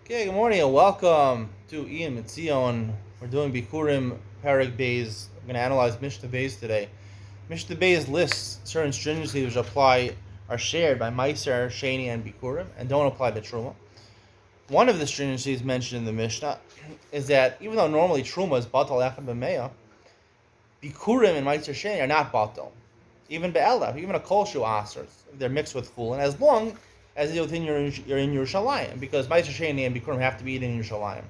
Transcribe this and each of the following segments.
Okay, good morning and welcome to Iyun and Iyun. We're doing Bikurim Parak Bays. We're going to analyze Mishnah Bays today. Mishnah Bays lists certain stringencies which are shared by Meiser, Shani, and Bikurim and don't apply to Truma. One of the stringencies mentioned in the Mishnah is that even though normally Truma is Batal Echad B'Meya, Bikurim and Meiser Shani are not Batal. Even Be'elef, even a Kol Shu Asers, they're mixed with Chulin, as long as you're in Yerushalayim, because Meiser Sheni and Bikurim have to be eaten in Yerushalayim.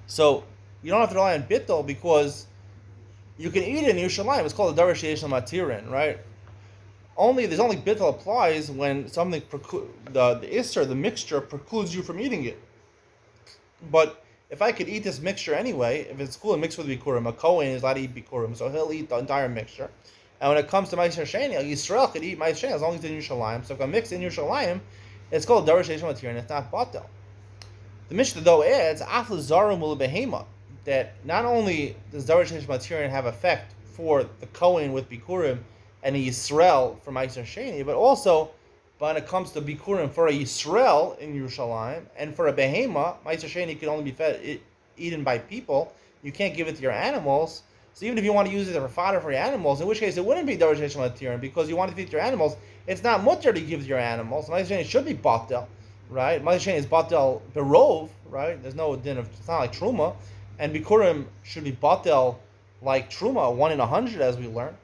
So you don't have to rely on Bittel because you can eat it in Yerushalayim. It's called a Darash Yesh Matirin, right? There's only Bittel applies when something the Isser, the mixture, precludes you from eating it. But if I could eat this mixture anyway, if it's cool and mixed with Bikurim, a Kohen is allowed to eat Bikurim, so he'll eat the entire mixture. And when it comes to Ma'aser Sheni, Yisrael could eat Ma'aser Sheni as long as it's in Yerushalayim. So if I mix in Yerushalayim, it's called Darash Yesh Matir, and it's not Batel. The Mishnah though adds Afla Zarim Ul Behema, that not only does Darash Yesh Matir have effect for the Kohen with Bikurim and the Yisrael for Ma'aser Sheni, but also when it comes to Bikurim for a Yisrael in Yerushalayim and for a Behema, Ma'aser Sheni can only be eaten by people. You can't give it to your animals. So even if you want to use it for fodder for your animals, in which case it wouldn't be Darash Yesh Matirin because you want to feed your animals. It's not mutter to give to your animals. Ma'aser Sheni should be batel, right? Ma'aser Sheni is batel berov, right? There's no din of, it's not like truma, and bikurim should be batel like truma, 1 in 100 as we learned.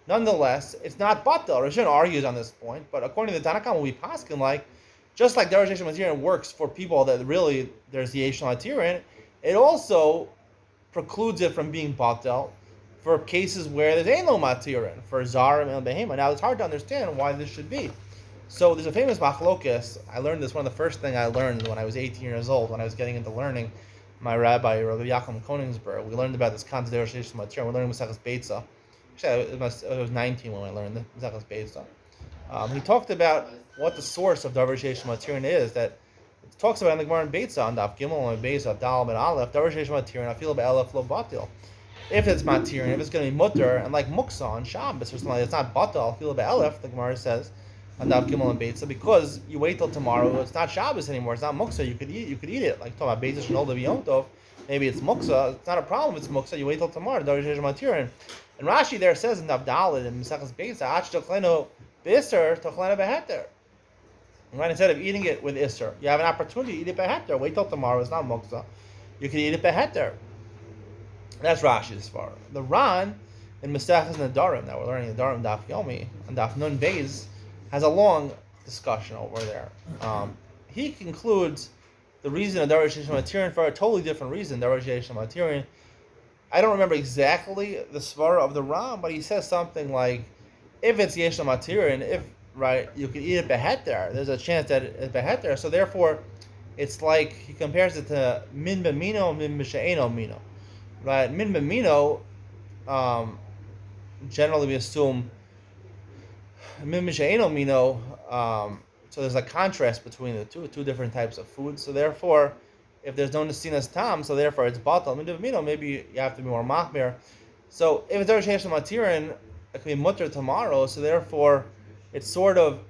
Nonetheless, it's not batel. Rishon argues on this point, but according to the Tanakh, we paskin like just like Darash Yesh Matirin works for people that really there's the Yesh Matirin, it also precludes it from being batel for cases where there's ain't no matirin, for zarim and behema. Now it's hard to understand why this should be. So there's a famous machlokes. I learned this, one of the first things I learned when I was 18 years old, when I was getting into learning. My rabbi, Rabbi Yaakov Koningsberg, we learned about this concept of Rosh Matirin. We learned Maseches Beitza. Actually, I was 19 when I learned the Maseches Beitza. He talked about what the source of Darash Yesh Matirin is, that it talks about in the Gemara in Beitza, on Daf Gimel and Beitza, Dal and Aleph, Darash Yesh Matirin, I feel about Aleph lo batil. If it's matir, if it's going to be mutter, and like muksa on Shabbos or something like that, it's not batal, feel about elef, the Gemara says, on Daf Gimel and Beitza, because you wait till tomorrow, it's not Shabbos anymore, it's not muksa, you could eat it. Like talking about Beitza Shnol Levi Yom Tov, maybe it's muksa, it's not a problem if it's muksa, you wait till tomorrow, Darash Yesh Matir. And Rashi there says in Daf Daled, in Maseches Beitza, Ach Tochleno B'Isser, Tochleno B'Heter. Right, instead of eating it with Isser, you have an opportunity to eat it B'Heter, wait till tomorrow, it's not muksa, you can eat it B'Heter. That's Rashi's far. The Ran in Mesechus Nadarim, that we're learning Nadarim Daf Yomi and Daf Nun Beis, has a long discussion over there. He concludes the reason of Darash Yesh Matirin for a totally different reason. Darash Yesh Matirin, I don't remember exactly the svara of the Ran, but he says something like, if it's Yesh Matirin, if right, you can eat it beheter. There's a chance that it's beheter. So therefore, it's like he compares it to min b'mino, min b'she'eno mino. Right, min b'mino, generally we assume min b'she'eno mino. So there's a contrast between the two different types of food. So therefore, if there's no nesinas tam, so therefore it's batal. Min b'mino, maybe you have to be more machmir. So if it's Darash Yesh Matirin, it can be mutter tomorrow. So therefore, it's sort of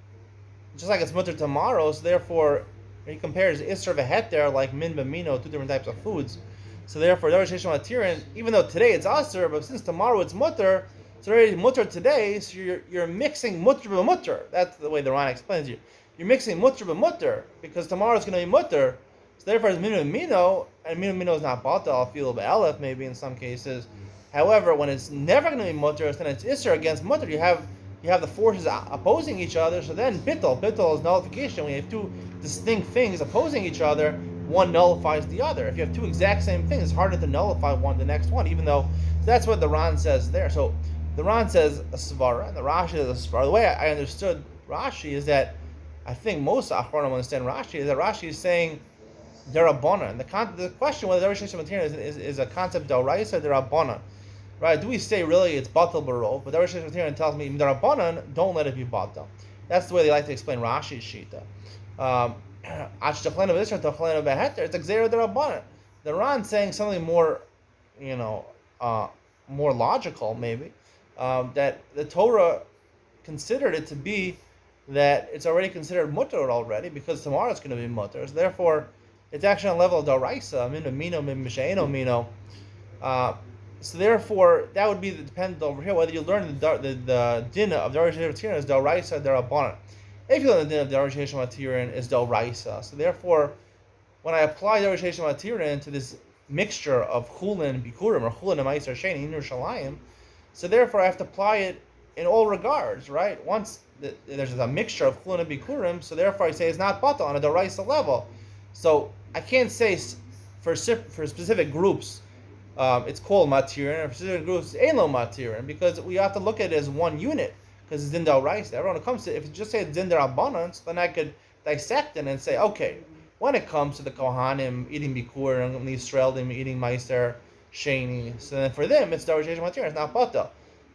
just like it's mutter tomorrow. So therefore, he compares isser v'heter like min b'mino, two different types of foods. So therefore, Darash Yesh Matirin, even though today it's aser, but since tomorrow it's mutter, it's already mutter today, so you're mixing mutter b'mutter. That's the way the Ran explains it. You're mixing mutter b'mutter, because tomorrow it's going to be mutter. So therefore, it's min b'mino, and min b'mino is not batal, I'll feel b'elef maybe in some cases. However, when it's never going to be mutter, then it's isser against mutter. You have the forces opposing each other, so then bittul is nullification. When you have two distinct things opposing each other, one nullifies the other. If you have two exact same things, it's harder to nullify the next one, even though that's what the Ran says there. So the Ran says a svara, and the Rashi says a svara. The way I understood Rashi is that I think most Achronim understand Rashi is that Rashi is saying derabbanan. And the question whether Darash Yesh Matirin is a concept d'oraisa or derabbanan. Right? Do we say really it's batal barov? But Darash Yesh Matirin tells me derabbanan, don't let it be batal. That's the way they like to explain Rashi's shita. It's a gzera derabbanan. The Ran saying something more, more logical maybe, that the Torah considered it to be that it's already considered mutter already because tomorrow it's going to be mutter. So therefore, It's actually on the level of Daraisa, Mino Mino, Mishaino Mino. So therefore, that would be the dependent over here whether you learn the din of Daraisa Matirin is Daraisa Darabana. If you learn the din of Daraisa Matirin is Daraisa. So therefore, when I apply Daraisa Matirin to this mixture of Chulin and Bikurim, or Chulin and Ma'aser Sheni in Yerushalayim, so therefore I have to apply it in all regards, right? Once there's a mixture of Chulin and Bikurim, so therefore I say it's not Bata on a Daraisa level. So I can't say for specific groups it's called Matirin, and for specific groups it's Elo Matirin, because we have to look at it as one unit, because it's Din Daraisa. Everyone comes to, if you just say it's Din Darabbanan, then I could dissect it and say, okay, when it comes to the Kohanim eating Bikur and the Yisraelim eating Meiser Sheni, so then for them it's Daraisa Matirin, it's not Bata.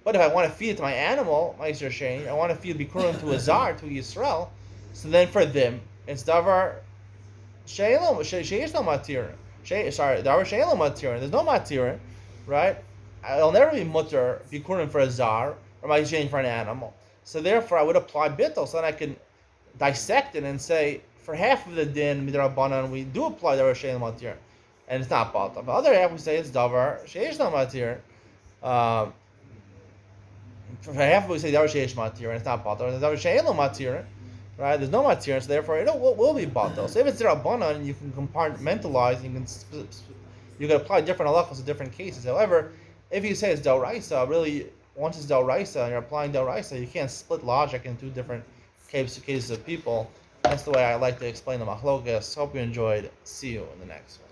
But if I want to feed it to my animal, Meiser Sheni, I want to feed Bikurim to a Zar, to Yisrael, so then for them it's Davar Sheish no Matirin. Davar Sheish no Matirin. There's no Matirin, right? I'll never be mutter Bikurim for a Zar or Meiser Sheni for an animal. So therefore I would apply Bittul, so then I can dissect it and say, for half of the din midrabanan we do apply davar shein matir, and it's not bata. The other half we say it's davar sheish no matir. For half we say davar sheish matir, and it's not bata. And davar shein no matir, right? There's no matir, so therefore it will be bata. So if it's drabanan, you can compartmentalize. You can apply different halachos to different cases. However, if you say it's daraisa, really once it's daraisa and you're applying daraisa, you can't split logic into different cases of people. That's the way I like to explain the machlokas. Hope you enjoyed. See you in the next one.